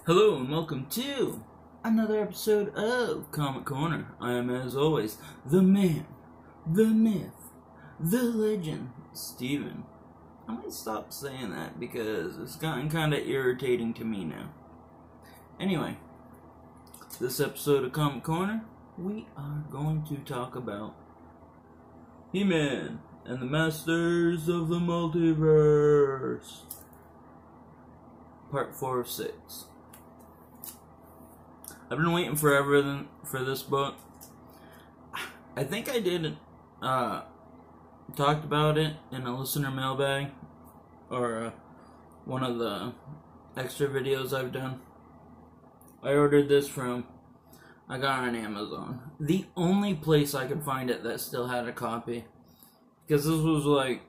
Hello and welcome to another episode of Comic Corner. I am, as always, the man, the myth, the legend, Steven. I might stop saying that because it's gotten kind of irritating to me now. Anyway, this episode of Comic Corner, we are going to talk about He-Man and the Masters of the Multiverse. Part 4 of 6. I've been waiting forever for this book. I think I did talked about it in a listener mailbag or one of the extra videos I've done. I ordered this I got it on Amazon. The only place I could find it that still had a copy, because this was like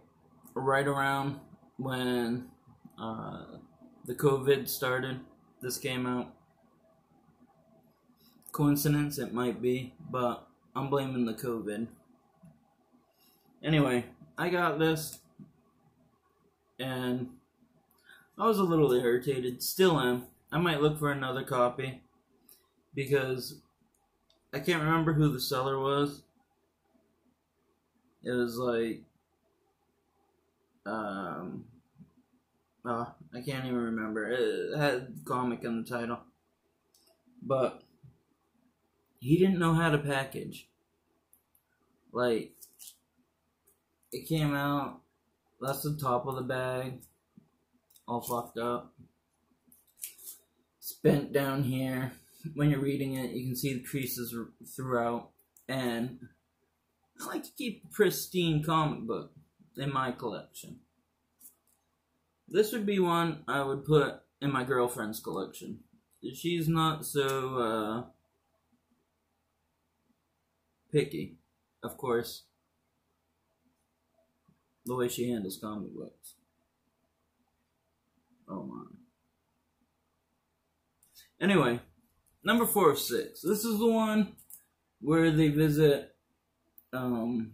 right around when the COVID started. This came out. Coincidence? It might be, but I'm blaming the COVID. Anyway, I got this, and I was a little irritated. Still am. I might look for another copy, because I can't remember who the seller was. It was like, I can't even remember. It had comic in the title. But he didn't know how to package. Like, it came out, that's the top of the bag, all fucked up. It's bent down here. When you're reading it, you can see the creases throughout. And I like to keep a pristine comic book in my collection. This would be one I would put in my girlfriend's collection. She's not so picky, of course, the way she handles comic books. Oh my. Anyway, number 4 of 6. This is the one where they visit the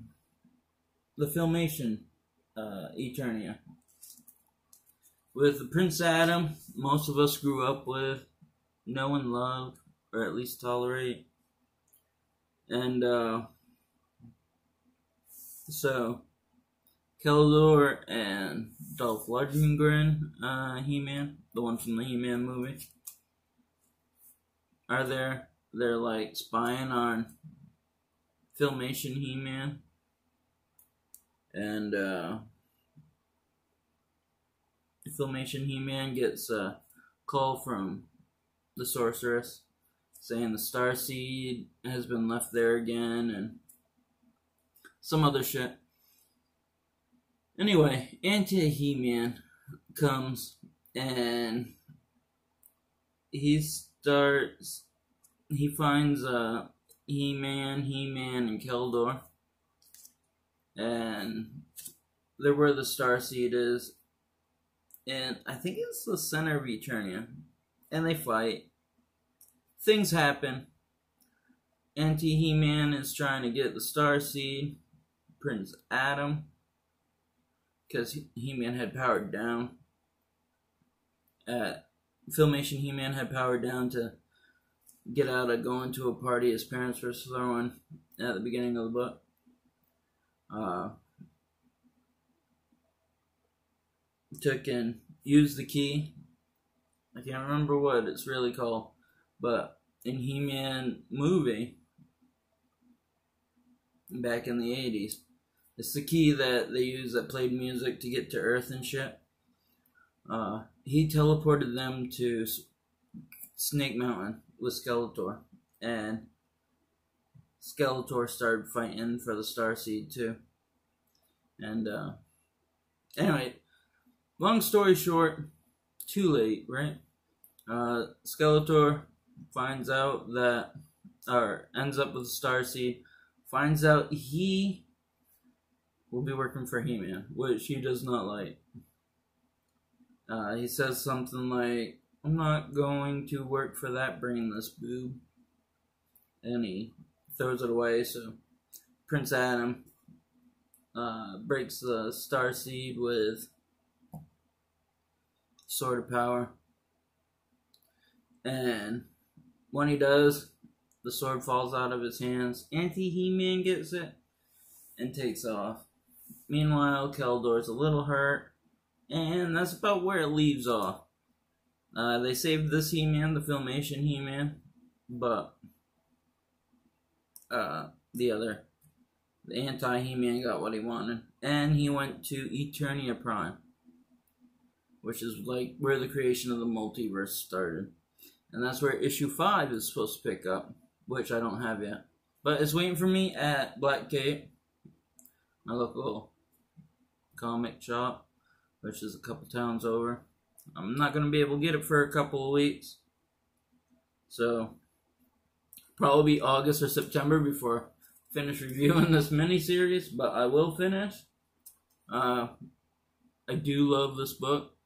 Filmation Eternia with Prince Adam. Most of us grew up with, know and love, or at least tolerate. And so Keldor and Dolph Lundgren, He-Man, the one from the He-Man movie, are there. They're like spying on Filmation He-Man, and Filmation He-Man gets a call from the Sorceress saying the Starseed has been left there again, and some other shit. Anyway, Anti-He-Man comes, and he finds He-Man, and Keldor, and they're where the Starseed is, and I think it's the center of Eternia, and they fight. Things happen. Anti-He-Man is trying to get the Starseed, Prince Adam, because He-Man had powered down. Filmation He-Man had powered down to get out of going to a party his parents were throwing at the beginning of the book. Took and used the key. I can't remember what it's really called, but in He-Man movie, back in the 80s, it's the key that they use that played music to get to Earth and shit. He teleported them to Snake Mountain with Skeletor, and Skeletor started fighting for the Starseed too. And anyway, long story short, too late, right? Skeletor finds out that, or ends up with the Starseed, finds out he will be working for He-Man, which he does not like. He says something like, "I'm not going to work for that brainless boob," and he throws it away. So Prince Adam breaks the Starseed with Sword of Power, And when he does, the sword falls out of his hands. Anti-He-Man gets it and takes off. Meanwhile, Keldor's a little hurt, and that's about where it leaves off. They saved this He-Man, the Filmation He-Man, but the anti-He-Man got what he wanted, and he went to Eternia Prime, which is like where the creation of the multiverse started. And that's where issue 5 is supposed to pick up, which I don't have yet. But it's waiting for me at Black Gate, my local comic shop, which is a couple towns over. I'm not going to be able to get it for a couple of weeks. So, probably be August or September before I finish reviewing this miniseries, but I will finish. I do love this book.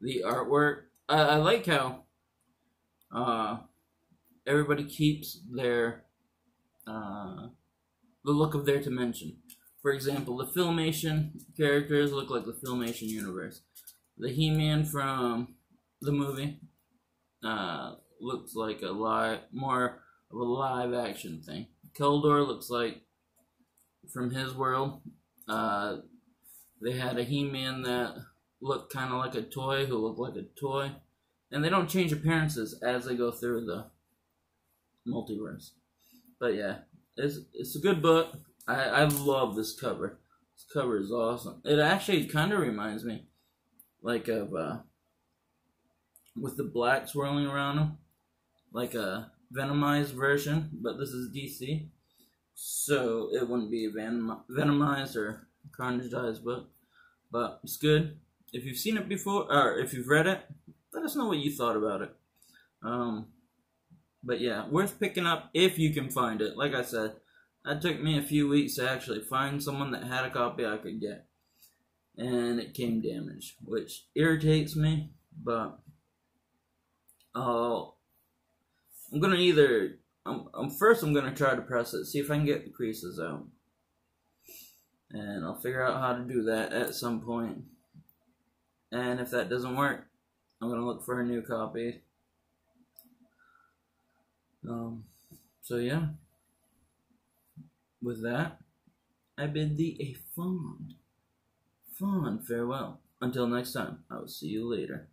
The artwork. I like how everybody keeps their the look of their dimension. For example, the Filmation characters look like the Filmation universe. The He-Man from the movie looks like more of a live action thing. Keldor looks like from his world. They had a He-Man that looked kind of like a toy, who looked like a toy. And they don't change appearances as they go through the multiverse. But yeah, it's a good book. I love this cover. This cover is awesome. It actually kind of reminds me like of with the black swirling around them, like a Venomized version, but this is DC, so it wouldn't be a Venomized or Carnageized book. But it's good. If you've seen it before, or if you've read it, let us know what you thought about it. But yeah, worth picking up if you can find it. Like I said, that took me a few weeks to actually find someone that had a copy I could get. And it came damaged, which irritates me, but I'm gonna first I'm gonna try to press it, see if I can get the creases out. And I'll figure out how to do that at some point. And if that doesn't work, I'm gonna look for a new copy. So yeah. With that, I bid thee a fond farewell. Until next time, I will see you later.